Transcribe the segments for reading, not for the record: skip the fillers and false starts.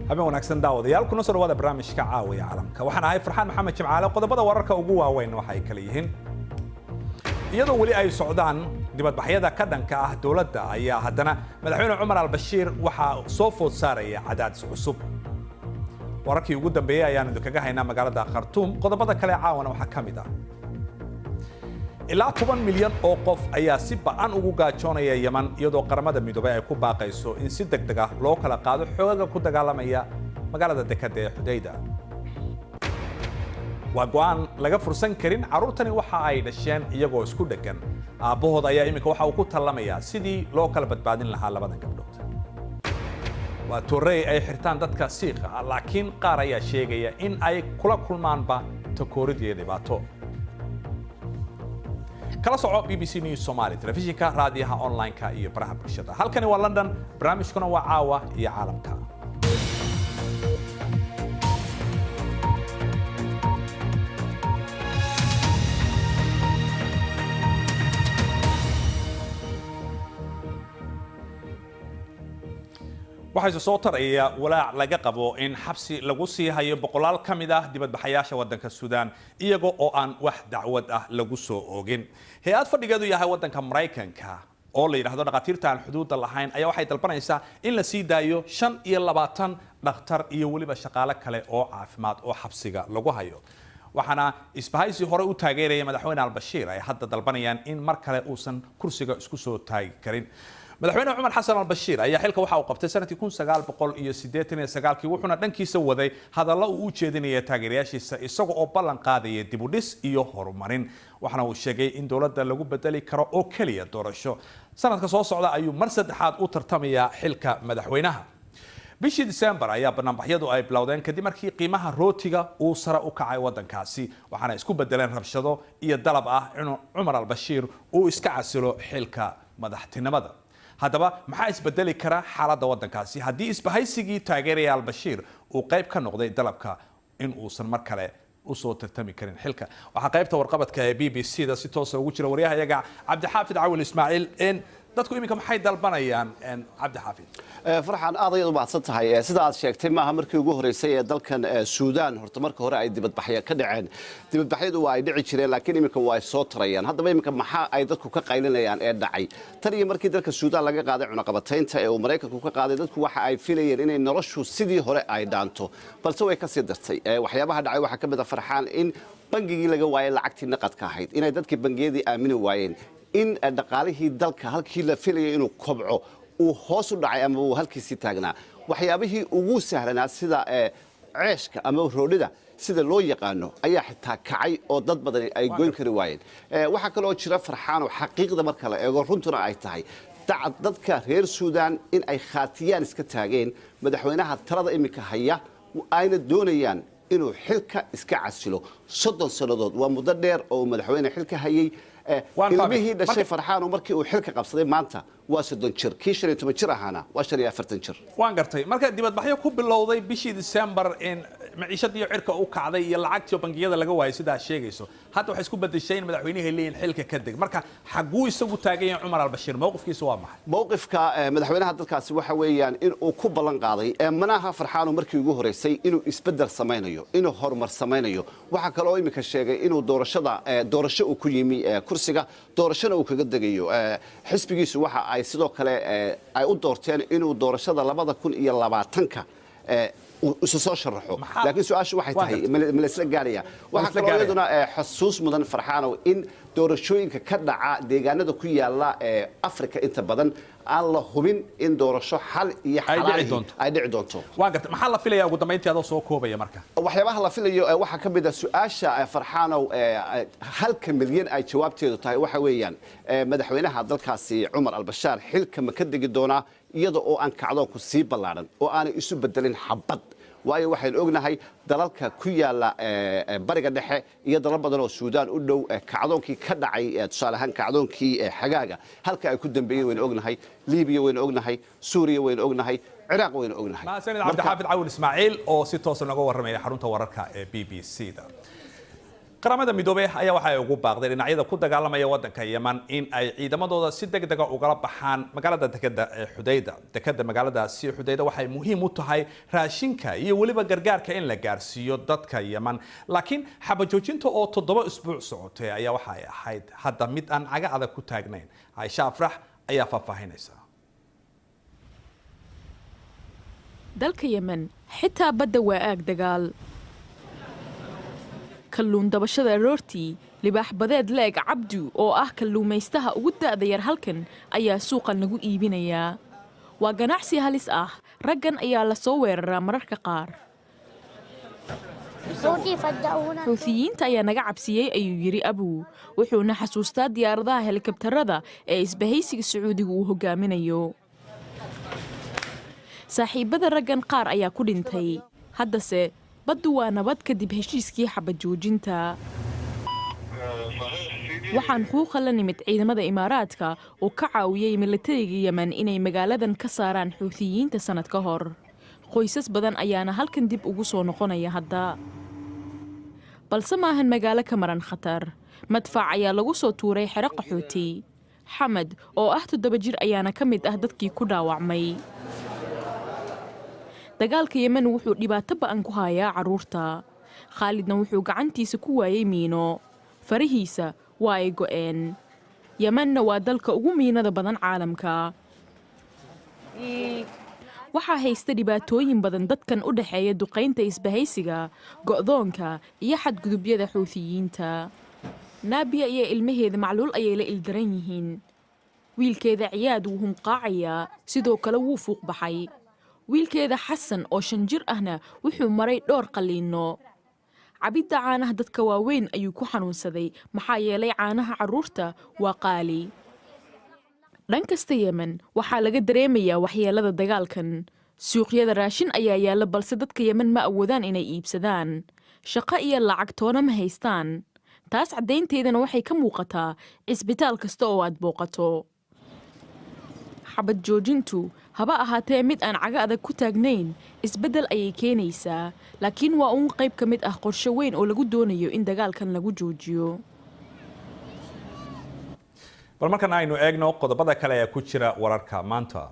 habeen wanaagsan daawadayaal kuna soo dhawaada barnaamijka caawiya caalamka waxaan ahay Farxaan Maxamed Jimcaale qodobada wararka ugu waaweyn waxay kala yihiin iyadoo wali ay socdaan dibadbaxyada ka dhanka ah dawladda ayaa haddana madaxweyne Cumar al-Bashiir waxa soo food saaraya cadaadis cusub wararkii ugu dambeeyay ayaan idinkaga haynaa magaalada Khartoum qodobada kale caawana waxa kamid ah ilaa 10 milyan oo qof ayaa si ba'an ugu gaajoonaya Yemen iyadoo qaramada midoobay ay ku baaqayso in si degdeg ah loo kala qaado xoogagga ku dagaalamaya magaalada dekada ee Xudayda waa go'aan laga fursan karin carruurtani waxa ay dhasheen iyagoo isku dhagan aabahood ayaa imika waxa uu ku talamayaa sidii loo kala badbaadin lahaa labadan gabdhood waa torrey ay xirtaan dadka siiqa laakiin qaar ayaa sheegaya in ay kula kulmaanba takoorid iyo dhibaato kala soco BBC News Somali telefishinka raadiyaha online-ka iyo baraha bulshada halkani waa London barnaamijkuna waa caawa iyo caalamka waxay soo taraya walaac laga qabo in xabsi lagu sii hayo boqolaal kamid ah dibadbaxayaasha wadanka Suudaan iyaga oo aan wax dacwad ah lagu soo oogin hay'ad fadhigeedu yahay wadanka Mareykanka oo la yiraahdo dhaqaatiirta aan xuduudda lahayn ayaa waxay dalbanaysaa in la sii daayo 25 dhakhtar iyo waliba shaqaale kale oo caafimaad oo xabsiga lagu hayo waxaana isbahaysi hore u taageeraya madaxweyne al-Bashiir ay hadda dalbanayaan in mar kale uusan kursiga isku soo taagi karin madaxweyne Cumar Xasan al-Bashiir ayaa xilka waxa uu qabtay sanadkii 1989 wuxuuna dhankiisa waday hadallo uu u jeedinayay taageerayaashiisa isagoo oo ballan qaadaya dib u dhis iyo horumarin waxaana uu sheegay in dawladda lagu bedeli karo oo kaliya doorasho sanadka soo socda ayuu mar saddexaad u tartamaya xilka madaxweynaha bishii December ayaa barnaamijyadu ay bilowdeen kadib markii qiimaha rootiga uu sare u kacay wadankaasi waxaana isku bedeleen rabshado iyo dalab ah in Cumar al-Bashiir uu iska casilo xilka madaxtinimada haddaba maxaa isbedeli kara xaaladda wadankaasi haddii isbahaysigii taageeraya al-Bashiir uu qayb ka noqday dalabka in uusan mar kale u soo tartami karin xilka waxa qaybta warqabadka ee BBC-da si toos ah ugu jira wariyahayaga Cabdixaafid Cawil Ismaaciil in dadku imika maxay dalbanayaan Cabdixaafid farxan aad ayadu baadsan tahay sida aad sheegtay maaha markii ugu horeysay ee dalkan Suudaan horta marka hore ay dibadbaxyo ka dhaceen dibadbaxyadu waa ay dhici jireen laakiin imika waa soo tarayaan haddaba imika maxaa ay dadku ka qaylinayaan ee dhacay tan iyo markii dalka Suudaan laga qaaday cunaqabataynta ee uu Mareykanku ka qaaday dadku waxa ay filayeen inay noloshu sidii hore ay dhaanto balse way ka sii dartay waxyaabaha dhacay waxa ka mid ah farxan in bangigii laga waayay lacagtii naqadka ahayd inay dadkii bangiyadii aamini waayeen in dhaqaalihii dalka halkii la filayay inuu kobco uu hoos u dhacay ama uu halkiisii taagnaa waxyaabihii ugu sahlanaa sida ceeshka ama roodhida sida loo yaqaano ayaa xitaa kacay oo dad badan ay goyn kari waayeen waxa kale oo jira farxaano xaqiiqda marka la eego runtuna ay tahay dadka reer Suudaan in ay khaatiyaan iska taageen madaxweynaha talada imika haya ayna doonayaan inuu xilka iska casilo 30 sanadood waa muddo dheer oo madaxweyne xilka hayay ilmihii dhashay farxaano markii uu xilka qabsaday maanta waa 30 jir kii 15 jir ahaana waa 45 jir waan gartay marka dibadbaxyo ku bilowday bishii December in maciishadii cirka u kacday iyo lacagtii bangiyada laga waayay sida sheegayso hadda waxa isku bedeshay in madaxweynaha leeyin xilka ka deg marka xaguu isagu taagay Cumar al-Bashiir mowqifkiisu waa maxay mowqifka madaxweynaha dalkaasi waxa weeyaan in uu ku ballan qaaday manaha farxaano markii ugu horeysay inuu isbedel sameeyo inuu horumar sameeyo waxa kale oo imika sheegay inuu doorasho uu ku yimi kursiga doorashada uu kaga degayo xisbigiisu waxa ay sidoo kale ay u doorteen inuu doorashada 2020ka isu soo sharaxo laakiin su'aashu waxay tahay ma isla gaaraya waxa kale oo iyaduna xusuus mudan farxaano in doorashooyinka ka dhaca deegaanada ku yaala Afrika inta badan aan la hubin in doorasho xal iyo xalaal ay dhici doonto waan gartay maxaa la filayaa ugu dambeyntii adoo soo koobaya marka waxyaabaha la filayo waxa ka mid ah su'aasha farxaano halka milyan ay jawaabteedu tahay waxa weeyaan madaxweynaha dalkaasi Cumar al-Bashiir xilka ma ka degi doonaa iyada oo aan kacdoonku sii ballaaran oo aan isu bedelin xabad waayo waxaan ognahay dalalka ku yaala bariga dhexe iyo dalal badan oo Suudaan u dhow kacdoonkii ka dhacay tusaale ahaan kacdoonkii xagaaga halka ay ku dambeeyeen waan ognahay Liibiya waan ognahay Suuriya waan ognahay Ciraaq waan ognahay ma sanad Cabdixaafid Cawil Ismaaciil oo si toos ah uga warramaya xarunta wararka ee BBC-da qaramada midoobay ayaa waxa ay ugu baaqday dhinacyada ku dagaalamaya wadanka Yemen in ay ciidamadooda si degdeg ah uga baxaan magaalada Xudayda. Dekada magaaladaasi Xudayda waxay muhiim u tahay raashinka iyo waliba gargaarka in la gaarsiiyo dadka Yemen. Laakiin xabajoojinta oo 7 isbuuc socotay ayaa waxa ay ahayd hadda mid aan caga adag ku taagnayn. Aisha Afrax ayaa faahfaahinaysa. dalka Yemen xitaa badda waa aag dagaal. kalluun dabashada roortii libaax badeed leeg cabdu oo ah kalluumaystaha ugu da'da yar halkan ayaa suuqan lagu iibinayaa. waa ganacsi halis ah, raggan ayaa la soo weeraraa mararka qaar. xuuthiyiinta ayaa naga cabsiyey ayuu yiri Abu, wuxuuna xasuustaa diyaaradaha helikabtarada ee isbahaysiga Sacuudiga uu hogaaminayo. saaxiibada raggan qaar ayaa ku dhintay, haddase baddu waa nabad kadib heshiiskii xabad joojinta. waxaan xuuqa la nimid ciidamada Imaaraadka oo ka caawiyay militariga Yemen inay magaaladan ka saaraan xuuthiyiinta sanad ka hor. qoysas badan ayaana halkan dib ugu soo noqonaya hadda. balse maahan magaalo ka maran khatar. madfac ayaa lagu soo tuuray xero qaxooti. Xamed oo ah 7 jir ayaana ka mid ah dadkii ku dhaawacmay. dagaalka Yemen wuxuu dhibaato ba'an ku hayaa carruurta. Khaalidna wuxuu gacantiisa ku waayay miino. farihiisa waa ay go'een. Yemenna waa dalka ugu miinada badan caalamka. waxaa haysta dhibaatooyin badan dadkan u dhaxeeya duqaynta isbahaysiga, go'doonka iyo xadgudubyada xuuthiyiinta. Naabiya iyo ilmaheeda macluul ayay la ildaran yihiin. wiilkeeda Ciyaad wuu hunqaacayaa, sidoo kale wuu fuuq baxay. wiilkeeda Xasan oo 5 jir ahna wuxuu maray dhowr qaliino. cabidda caanaha dadka waaweyn ayuu ku xanuunsaday maxaa yeelay caanaha carruurta waa qaali. dhan kasta Yemen waxaa laga dareemayaa waxyeelada dagaalkan. suuqyada raashin ayaa yaalla balse dadka Yemen ma awoodaan inay iibsadaan. shaqo iyo lacag toona ma haystaan. taas caddaynteedana waxay ka muuqataa cisbitaal kasta oo aad booqato. xabad joojintu haba ahaatee mid aan caga adag ku taagnayn, isbeddel ayay keenaysaa, laakiin waa uun qayb ka mid ah qorshe weyn oo lagu doonayo in dagaalkan lagu joojiyo. bal markan aynu eegno qodobada kale ee ku jira wararka maanta.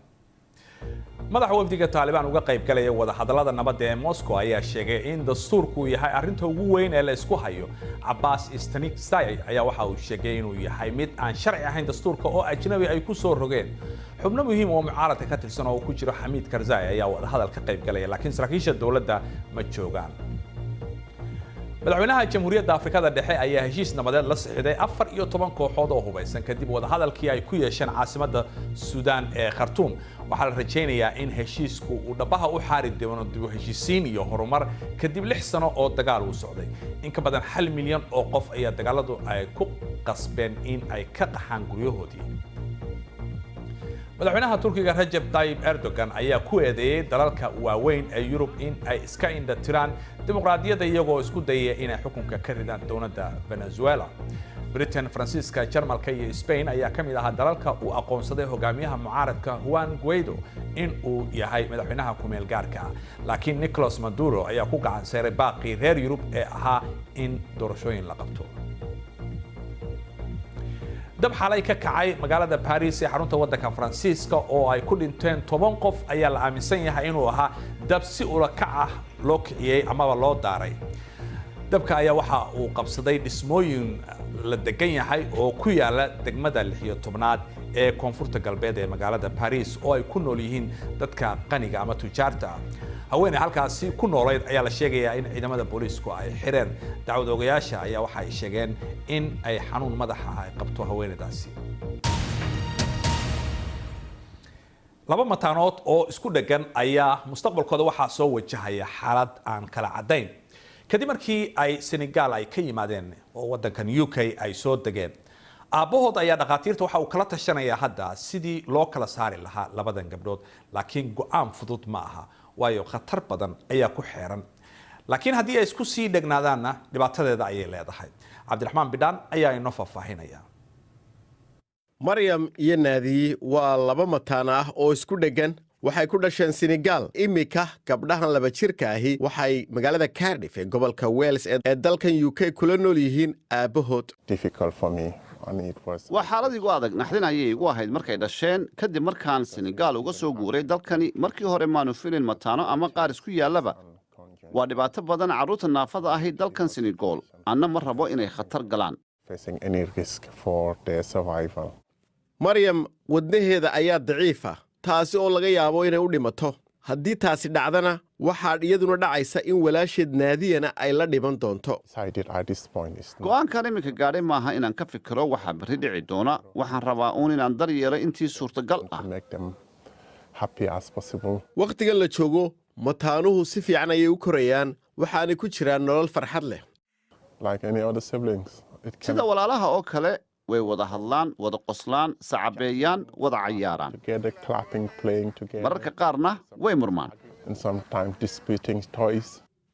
madaxa wafdiga Taliban uga qayb galaya wada hadallada nabadda ee Moscow ayaa sheegay in dastuurku yahay arrinta ugu weyn ee la isku hayo. Abbas Istanikzai ayaa waxa uu sheegay inuu yahay mid aan sharci ahayn dastuurka oo ajnabi ay ku soo rogeen. xubno muhiim oo mucaaradka ka tirsan oo ku jira Hamid Karzai ayaa wada hadal ka qayb galaya, laakiin saraakiisha dawladda ma joogaan. madaxweynaha Jamhuuriyadda Afrikada Dhexe ayaa heshiis nabadeed la saxiixday 14 kooxood oo hubeysan kadib wada hadalkii ay ku yeesheen caasimadda Suudaan ee Khartoum. waxaa la rajaynayaa in heshiisku uu dhabaha u xaari doono dib u heshiisiin iyo horumar kadib 6 sano oo dagaal uu socday. in ka badan 1 milyan oo qof ayaa dagaaladu ay ku qasbeen in ay ka qaxaan guryahoodii. madaxweynaha Turkiga Recep Tayyip Erdogan ayaa ku eedeeyay dalalka waaweyn ee Yurub in ay iska indhatiraan dimuqraadiyadda iyagoo isku dayaya inay xukunka ka ridaan dowladda Venezuela. Britain, Faransiiska, Jarmalka iyo Spain ayaa ka mid ahaa dalalka uu aqoonsaday hogaamiyaha mucaaradka Juan Guaido in uu yahay madaxweynaha ku meel gaarka ah. laakiin Nicolas Maduro ayaa ku gacan saaray baaqii reer Yurub ee ahaa in doorashooyin la qabto. dab xalay ka kacay magaalada Paris ee xarunta waddanka Faransiiska oo ay ku dhinteen 10 qof ayaa la aaminsan yahay inuu ahaa dab si ula kac ah loo kiciyay amaba loo daaray. dabka ayaa waxa uu qabsaday dhismooyin la degan yahay oo ku yaala degmada 16aad ee koonfurta galbeed ee magaalada Paris oo ay ku nool yihiin dadka qaniga ama tujaarta. haweeney halkaasi ku noolayd ayaa la sheegayaa in ciidamada booliisku ay xireen. dacwad ogayaasha ayaa waxa ay sheegeen in ay xanuun madaxa ay qabto haweeneydaasi. laba mataanood oo isku dhagan ayaa mustaqbalkooda waxaa soo wajahaya xaalad aan kala cadayn kadib markii ay Senegal ay ka yimaadeen oo waddankan UK ay soo degeen. aabahood ayaa dhaqaatiirta waxa uu kala tashanayaa hadda sidii loo kala saari lahaa labadan gabdhood, laakiin go'aan fudud ma aha waayo khatar badan ayaa ku xeeran. laakiin haddii ay isku sii dhegnaadaanna dhibaatadeeda ayay leedahay. Cabdiraxmaan Bidhaan ayaa inoo faahfaahinaya. Maryam iyo Naadi waa laba mataan ah oo isku dhagan, waxay ku dhasheen Senegal. Imika gabdhahan laba jirka ahi waxay magaalada Cardiff ee gobolka Wales ee dalkan UK kula nool yihiin aabahood. Difficult for me. waa xaalad igu adag naxdin ayay igu ahayd markay dhasheen kadib markaan Senegal uga soo guuray dalkani markii hore maanu filin mataano ama qaar isku yaallaba waa dhibaato badan carruurta naafada ahi dalkan Senegal anna ma rabo inay khatar galaan Maryam wadnaheeda ayaa daciif ah taasi oo laga yaabo inay u dhimato haddii taasi dhacdana waxaa iyaduna dhacaysa in walaasheed Naadiyana ay la dhiman doonto. go'aankan iminka gaadhay maaha inaan ka fikiro waxa berri dhici doona waxaan rabaa inaan daryeelo intii suurtagal ah. waqtigan la joogo mataanuhu si fiican ayay u korayaan waxaanay ku jiraan nolol farxad leh. sida walaalaha oo kale way wada hadlaan wada qoslaan sacabeeyaan wada cayaaraan mararka qaarna way murmaan.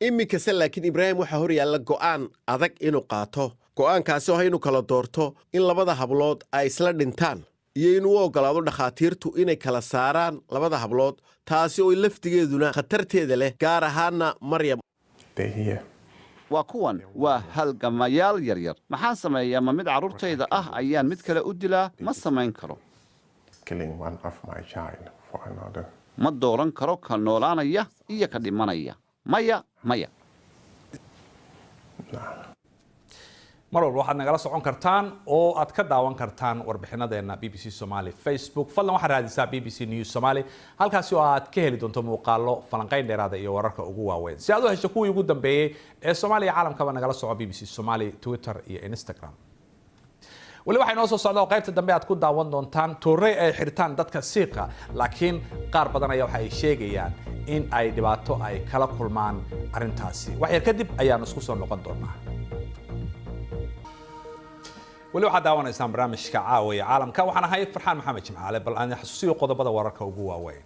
iminkase laakiin Ibraahim waxaa hor yaalla go'aan adag inuu qaato go'aankaasi oo inuu kala doorto in labada hablood ay isla dhintaan iyo inuu u ogolaado dhakhaatiirtu inay kala saaraan labada hablood taasi oo laftigeeduna khatarteeda leh gaar ahaana Maryam. waa kuwan waa halgamayaal yaryar maxaan sameeyaa ma mid carruurtayda ah ayaan mid kale u dilaa ma samayn karo ma dooran karo ka noolaanaya iyo ka dhimanaya maya mar walba waxaad nagala socon kartaan oo aad ka daawan kartaan warbixinadeena BBC Somali Facebook fadlan waxaad raadisaa BBC News Somali halkaasi oo aad ka heli doonto muuqaalo falanqayn dheeraada iyo wararka ugu waaweyn si aad u hesho kuwii ugu dambeeyay ee Soomaaliya caalamkaba nagala soco BBC Somali Twitter iyo Instagram. wali waxay noo soo socdaa qaybta dambe aad ku daawan doontaan toorey ay xirtaan dadka siiqa laakiin qaar badan ayaa waxa ay sheegayaan in ay dhibaato ay kala kulmaan arintaasi wax yar kadib ayaan isku soo noqon doonaa. wali waxaad daawanaysaan barnaamijka caawiya caalamka waxaan ahay Farxaan Maxamed Jimcaale bal aan xasuusiyo qodobada wararka ugu waaweyn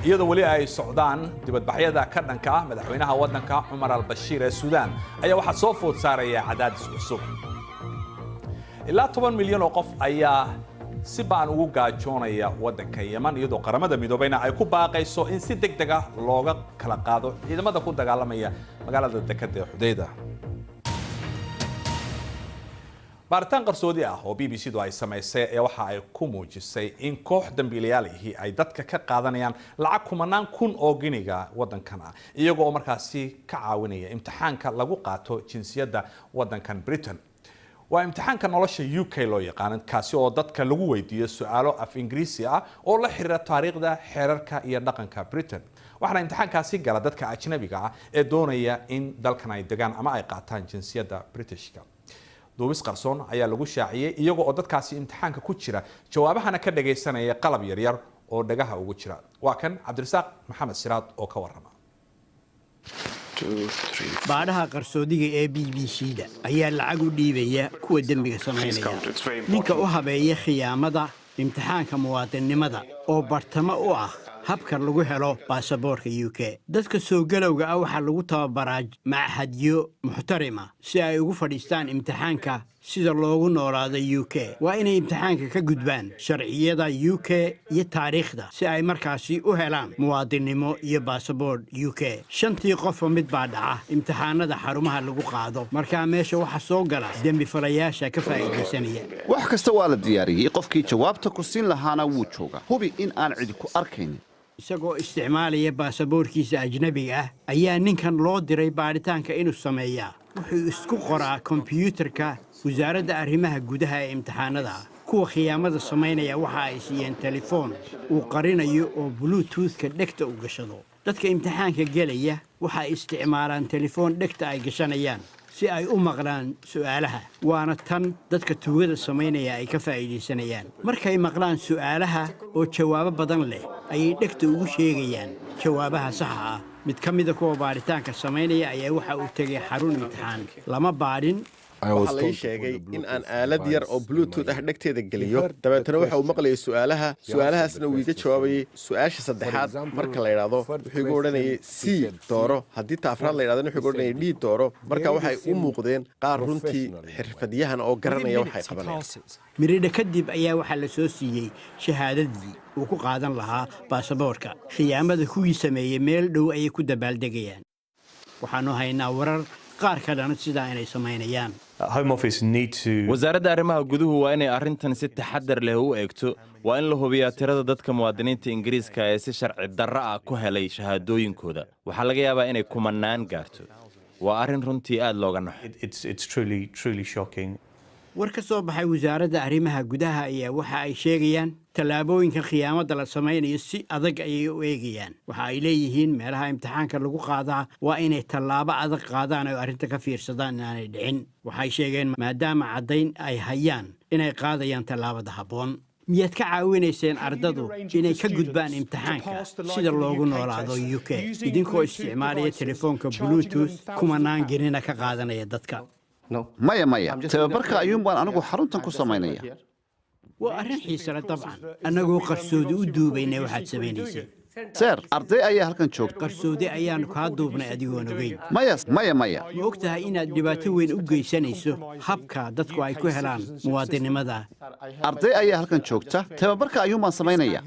iyadoo wali ay socdaan dibadbaxyada ka dhanka ah madaxweynaha waddanka Umar al-Bashir ee Suudaan ayaa waxa soo food saaraya cadaadis cusub ilaa 10 milyan oo qof ayaa si baan ugu gaajoonaya waddanka Yemen iyadoo qaramada midoobeyna ay ku baaqayso in si degdeg ah looga kala qaado ciidamada ku dagaalamaya magaalada dekedda Xudayda. baaritaan qarsoodi ah oo BBC-du ay samaysay ee waxa ay ku muujisay in koox dambiilayaal ay dadka ka qaadanayaan lacag kumanaan kun oo giniga waddankan ah iyagoo markaasi ka caawinaya imtixaanka lagu qaato jinsiyadda waddankan Britain. waa imtixaanka nolosha UK loo yaqaan kaasi oo dadka lagu weydiiyo su'aalo af Ingiriisi ah oo la xiriira taariikhda xeerarka iyo dhaqanka Britain. waxaana imtixaankaasi gala dadka ajnabiga ah ee doonaya in dalkan ay degaan ama ay qaataan jinsiyadda Britishka. duubis qarsoon ayaa lagu shaaciyay iyagoo dadkaasi imtixaanka ku jira jawaabahana ka dhageysanaya qalab yar yar oo dhagaha ugu jira. waa kan Cabdirasaaq Maxamed Siraad oo ka warrama. baadhaha qarsoodiga ee BBC-da ayaa lacag u dhiibaya kuwa dembiga sameynaya ninka u habeeya khiyaamada imtixaanka muwaadinimada oo bartamo u ah habka lagu helo baasaboorka UK. dadka soo galowga ah waxaa lagu tababaraa machadyo muxtarima si ay ugu fadhiistaan imtixaanka sida loogu noolaado UK. waa inay imtixaanka ka gudbaan sharciyada UK iyo taariikhda si ay markaasi u helaan muwaadinimo iyo baasaboor UK. 5 qof mid baa dhaca imtixaanada xarumaha lagu qaado markaa meesha waxa soo gala dembi falayaasha ka faa'iideysanaya. wax kasta waa la diyaariyay qofkii jawaabta ku siin lahaana wuu joogaa hubi in aan cid ku arkayn. isagoo isticmaalaya baasaboorkiisa ajnabiga ah ayaa ninkan loo diray baaritaanka inuu sameeyaa wuxuu isku qoraa kombiyuutarka wasaaradda arrimaha gudaha ee imtixaanada. kuwa khiyaamada samaynaya waxa ay siiyeen telefoon uu qarinayo oo bluetooth-ka dhegta u gashado. dadka imtixaanka gelaya waxa ay isticmaalaan telefoon dhegta ay gashanayaan si ay u maqlaan su'aalaha. waana tan dadka tuugada samaynaya ay ka faa'iideysanayaan. markay maqlaan su'aalaha oo jawaabo badan leh ayay dhegta ugu sheegayaan jawaabaha saxa ah. mid ka mid ah kuwa baaritaanka samaynaya ayaa waxa uu tegay xarun imtixaan. lama baadhin waxaa lai sheegay in aan aalad yar oo bluetooth ah dhegteeda geliyo dabeetana waxa uu maqlayay su'aalahaasna uu iga jawaabayay su'aasha saddexaad marka la yidhaahdo wuxuu igu odhanayay c dooro haddii ta afraad la yidhahdana wuxuu igu odhanayay d dooro marka waxay u muuqdeen qaar runtii xirfadyahan oo garanaya waxay qabanayaan miridha kadib ayaa waxaa la soo siiyey shahaadadii uu ku qaadan lahaa baasaboorka khiyaamada kuwii sameeyey meel dhow ayay ku dabaaldegayaan waxaannu haynaa warar qaar ka dhan sidaa inay samaynayaan wasaaradda arrimaha guduhu waa inay arrintan si taxadar leh u eegto waa in la hubiyaa tirada dadka muwaadiniinta ingiriiska ee si sharci darro ah ku helay shahaadooyinkooda waxaa laga yaabaa inay kumanaan gaarto waa arrin runtii aad looga naxo war ka soo baxay wasaaradda arrimaha gudaha ayaa waxa ay sheegayaan tallaabooyinka khiyaamada la samaynayo si adag ayay u eegayaan waxa ay leeyihiin meelaha imtixaanka lagu qaadaa waa inay tallaabo adag qaadaan oo arrinta ka fiirsadaan inaanay dhicin waxay sheegeen maadaama caddayn ay hayaan inay qaadayaan tallaabada habboon miyaad ka caawinayseen ardadu inay ka gudbaan imtixaanka sida loogu noolaado UK idinkoo isticmaalaya telefoonka bluetooth kumanaan gelina ka qaadanaya dadka maya tababarka ayuun baan anigu xaruntan ku samaynaya waa arrin xiisale dabcan annagoo qarsoodi u duubaynay waxaad samaynaysay seer arday ayaa halkan joogta qarsoodi ayaannu kaa duubnay adigoon ogeyn maya ma og tahay inaad dhibaato weyn u geysanayso habka dadku ay ku helaan muwaadinimada arday ayaa halkan joogta tababarka ayuun baan samaynaya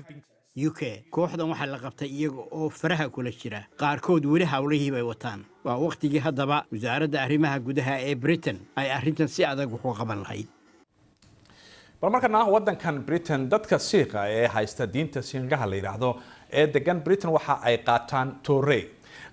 UK kooxdan waxaa la qabtay iyaga oo faraha kula jira qaarkood weli hawlihii bay wataan waa wakhtigii haddaba wasaaradda arrimaha gudaha ee Britain ay arrintan si adag wax u qaban lahayd bal markana waddankan Britain dadka Siiqa ee haysta diinta Siingaha la yiraahdo ee degan Britain waxa ay qaataan Toorey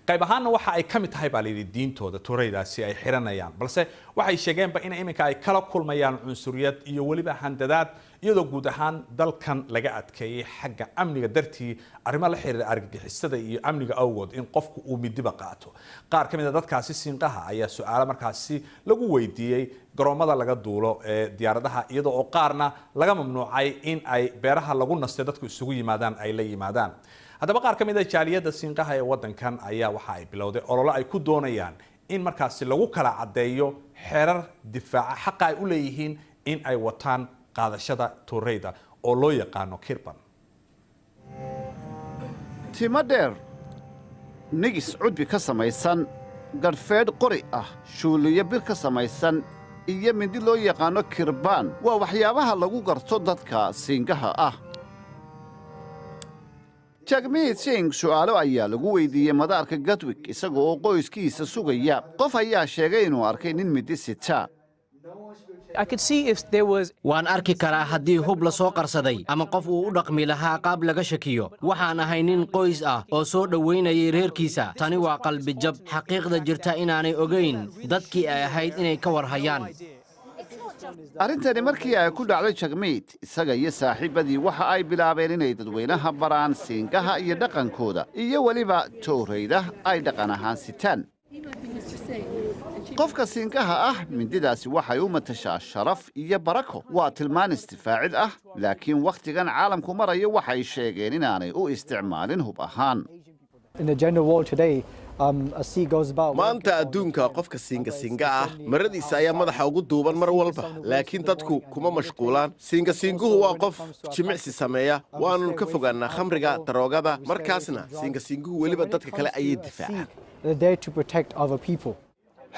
qayb ahaanna waxa ay ka mid tahay baa leeyahay diintooda Tooreydaasi ay xiranayaan balse waxay sheegeenba in iminka ay kala kulmayaan cunsuriyad iyo waliba handadaad iyadoo guud ahaan dalkan laga adkeeyay xagga amniga dartii arrimo la xiriira argagixisada iyo amniga awgood in qofku uu midiba qaato qaar ka mid ah dadkaasi Siinqaha ayaa su'aalo markaasi lagu weydiiyay garoomada laga duulo ee diyaaradaha iyadoo oo qaarna laga mamnuucay in ay beeraha lagu nastay dadku isugu yimaadaan ay la yimaadaan haddaba qaar ka mid ah jaaliyadda Siinqaha ee waddankan ayaa waxa ay bilowday olole ay ku doonayaan in markaasi lagu kala cadeeyo xeerar difaaca xaqa ay u leeyihiin in ay wataan qaadashada Tooreyda oo loo yaqaano kirban timadeer nigis cudbi ka samaysan garfeed qori ah shuuliyo bir ka samaysan iyo mindi loo yaqaano kirbaan waa waxyaabaha lagu garto dadka Siingaha ah Jagmeet Singh su'aalo ayaa lagu weydiiyey madaarka Gatwick isagoo oo qoyskiisa sugaya qof ayaa sheegay inuu arkay nin midi sita waan arki karaa haddii hub la soo qarsaday ama qof uu u dhaqmi lahaa qaab laga shakiyo waxaan ahay nin qoys ah oo soo dhowaynayay reerkiisa tani waa qalbijab xaqiiqda jirta inaanay ogayn dadkii ay ahayd inay ka war hayaan arrintani markii ay ku dhacday Jagmeet isaga iyo saaxiibadii waxa ay bilaabeen inay dadweynaha baraan Siingaha iyo dhaqankooda iyo waliba Tooreyda ay dhaqan ahaan sitaan qofka Siingaha ah mindidaasi waxay u matashaa sharaf iyo barako waa tilmaan istifaacid ah laakiin waqtigan caalamku marayo waxay sheegeen inaanay u isticmaalin hub ahaan maanta adduunka qofka siinga ah maradiisa ayaa madaxa ugu duuban mar walba laakiin dadku kuma mashquulaan siinguhu waa qof jimicsi sameeya waannu ka fogaannaa khamriga daroogada markaasna siinguhu weliba dadka kale ayay difaacaan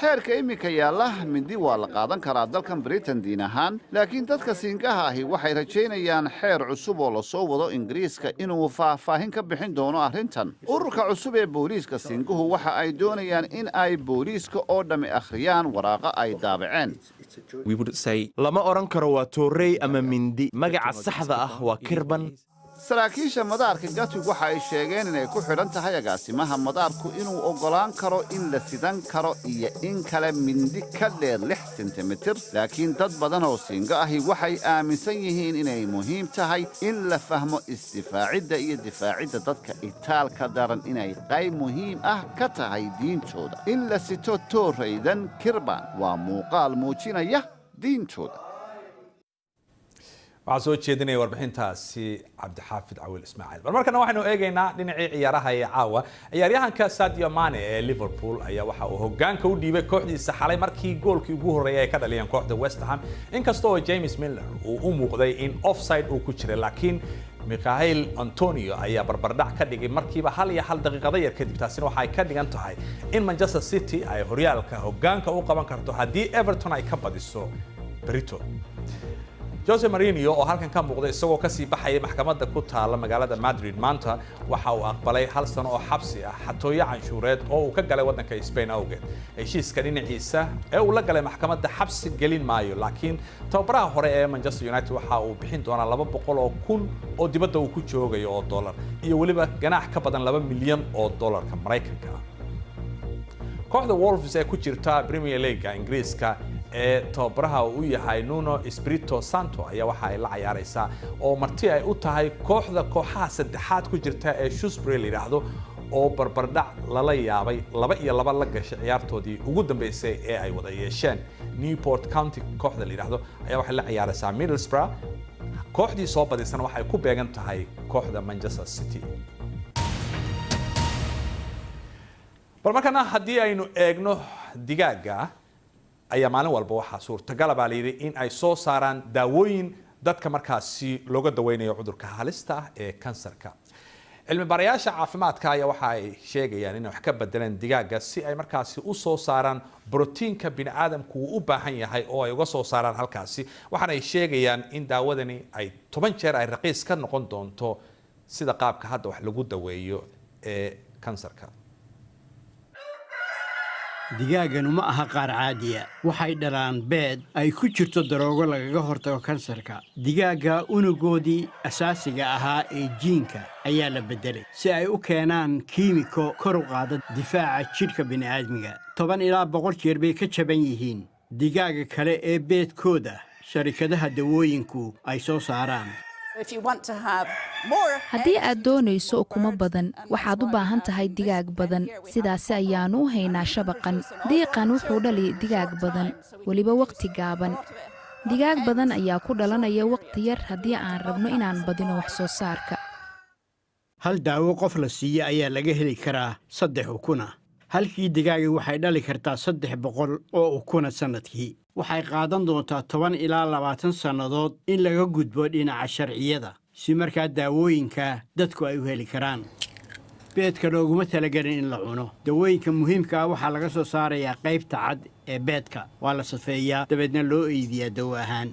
xeerka iminka yaalla mindi waa la qaadan karaa dalkan Britain diin ahaan laakiin dadka Siingaha ahi waxay rajaynayaan xeer cusub oo la soo wado Ingiriiska inuu faahfaahin ka bixin doono arrintan ururka cusub ee booliiska Siinguhu waxa ay doonayaan in ay booliiska oo dhami akhriyaan waraaqa ay daabaceen lama oran karo waa Toorey ama mindi magaca saxda ah waa kirban saraakiisha madaarka Gatwick waxa ay sheegeen inay ku xidhan tahay agaasimaha madaarku inuu ogolaan karo in la sidan karo iyo in kale mindi ka dheer 6 sentimitir laakiin dad badan oo Siinga ahi waxay aaminsan yihiin inay muhiim tahay in la fahmo istifaacidda iyo difaacidda dadka itaalka daran inay qayb muhiim ah ka tahay diintooda in la sito Tooreydan kirban waa muuqaal muujinaya diintooda waxaa soo jeedinaya warbixintaasi cabdixaafid cawiil ismaaciil bal markana waxaynu eegaynaa dhinacii ciyaaraha ee caawa ciyaaryahanka Sadio Mane ee Liverpool ayaa waxa uu hoggaanka u dhiibay kooxdiisa xalay markii goolkii ugu horeeyay ay ka dhaliyeen kooxda West Ham inkastoo James Milner uu u muuqday in offside uu ku jiray laakiin Michael Antonio ayaa barbardhac ka dhigay markiiba hal daqiiqada yar kadib taasina waxa ay ka dhigan tahay in Manchester City ay horyaalka hoggaanka u qaban karto haddii Everton ay ka badiso Brito Jose Mourinho oo halkan ka muuqday isagoo ka sii baxay maxkamadda ku taala magaalada Madrid maanta waxa uu aqbalay 1 sano oo xabsi ah xatooyo canshuureed oo uu ka galay wadanka Spain awgeed heshiiska dhinaciisa ee uu la galay maxkamadda xabsi gelin maayo laakiin tababaraha hore ee Manchester United waxa uu bixin doonaa 200 oo kun oo dibadda uu ku joogayo oo dollar iyo waliba ganaax ka badan 2 milyan oo dollarka Mareykanka kooxda Wolves ee ku jirta Premier League Ingiriiska ee tababaraha uu yahay Nuno Espirito Santo ayaa waxa ay la ciyaaraysaa oo marti ay u tahay kooxaha saddexaad ku jirta ee Shrewsbury yiraahdo oo barbardhac lala yaabay 2-2 la gashay ciyaartoodii ugu dambeysay ee ay wada yeesheen Newport County kooxda yiraahdo ayaa waxa la ciyaaraysaa Middlesbrough kooxdii soo badisana waxay ku beegan tahay kooxda Manchester City bal markana haddii aynu eegno digaaga ayaa maalin walba waxa suurtagal ah in ay soo saaraan daawooyin dadka markaasi looga daweynayo cudurka halista ah ee kansarka cilmi baarayaasha caafimaadka ayaa waxa ay sheegayaan in wax ka bedelaan digaaga si ay markaasi u soo saaraan borotiinka bini'aadamku u baahan yahay oo ay uga soo saaraan halkaasi waxaana ay sheegayaan in daawadani ay 10 jeer ay raqiis ka noqon doonto sida qaabka hadda wax lagu daweeyo ee kansarka digaaganu ma aha qaar caadiya waxay dhalaan beed ay ku jirto daroogo lagaga hortago kansarka digaaga unugoodii asaasiga ahaa ee jiinka ayaa la beddelay si ay u keenaan kiimiko kor u qaada difaaca jidhka bini'aadmiga 10 ilaa 100 jeer bay ka jaban yihiin digaaga kale ee beedkooda sharikadaha dawooyinku ay soo saaraan haddii aad doonayso ukumo badan waxaad u baahan tahay digaag badan sidaasi ayaanu u haynaa shabaqan diiqan wuxuu dhali digaag badan weliba waqti gaaban digaag badan ayaa ku dhalanaya waqti yar haddii aan rabno inaan badino wax soo saarka hal daawo qof la siiyo ayaa laga heli karaa 3 ukuna halkii digaaga waxay dhali kartaa 300 oo ukuna sanadkii waxay qaadan doontaa 10 ilaa 20 sannadood in laga gudbo dhinaca sharciyada si markaa daawooyinka dadku ay u heli karaan beedka looguma talagelin in la cuno daawooyinka muhiimka ah waxaa laga soo saarayaa qaybta cad ee beedka waa la safeeyaa dabeedna loo iibiyaa dawo ahaan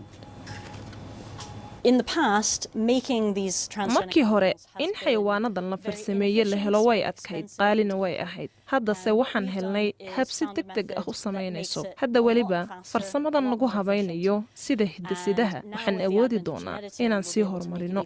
markii hore in xayawaanadan la farsameeye la helo way adkayd qaalina way ahayd haddase waxaan helnay hab si degdeg ah u samaynayso hadda weliba farsamadan lagu habaynayo sida hidasidaha waxaan awoodi doonaa inaan sii horumarino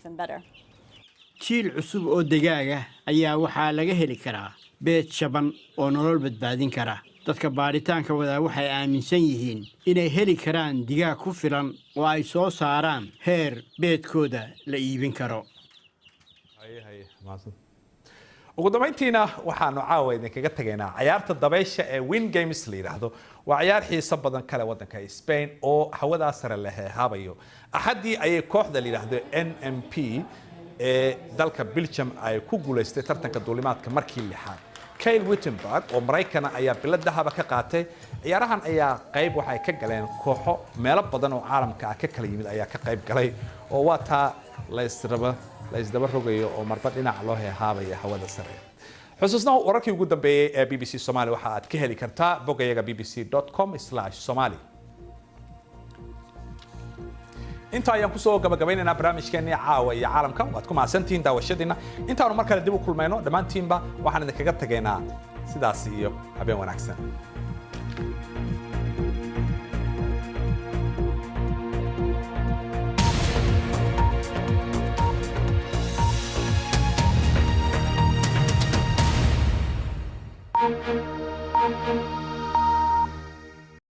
jiil cusub oo digaaga ayaa waxaa laga heli karaa beed jaban oo nolol badbaadin kara dadka baaritaanka wadaa waxay aaminsan yihiin inay heli karaan digaag ku filan oo ay soo saaraan heer beedkooda la iibin karo ugu dambeyntiina waxaanu caawa idinkaga tagaynaa ciyaarta dabaysha ee Win Games la yiraahdo waa ciyaar xiiso badan kale wadanka Spain oo hawada sare leh haabayo axadii ayay kooxda la yiraahdo NMP ee dalka Belgium ay ku guuleystay tartanka duulimaadka markii lixaad Kyle Wittenberg oo Mareykanka ayaa bilad dahab ka qaatay ciyaarahan ayaa qayb waxay ka galeen kooxo meelo badan oo caalamka ah ka kala yimid ayaa ka qayb galay oo waa taa la isdaba rogayo oo marba dhinac loo heehaabaya hawada sare xusuusna wararkii ugu dambeeyay ee BBC Somali waxa aad ka heli kartaa bogayaga bbc.com/somali inta ayaan ku soo gabagabaynaynaa barnaamijkeennii caawa iyo caalamka waad ku mahadsantihiin daawashadiina intaanu mar kale dib u kulmayno dhammaantiinba waxaan idinkaga tagaynaa sidaas iyo habeen wanaagsan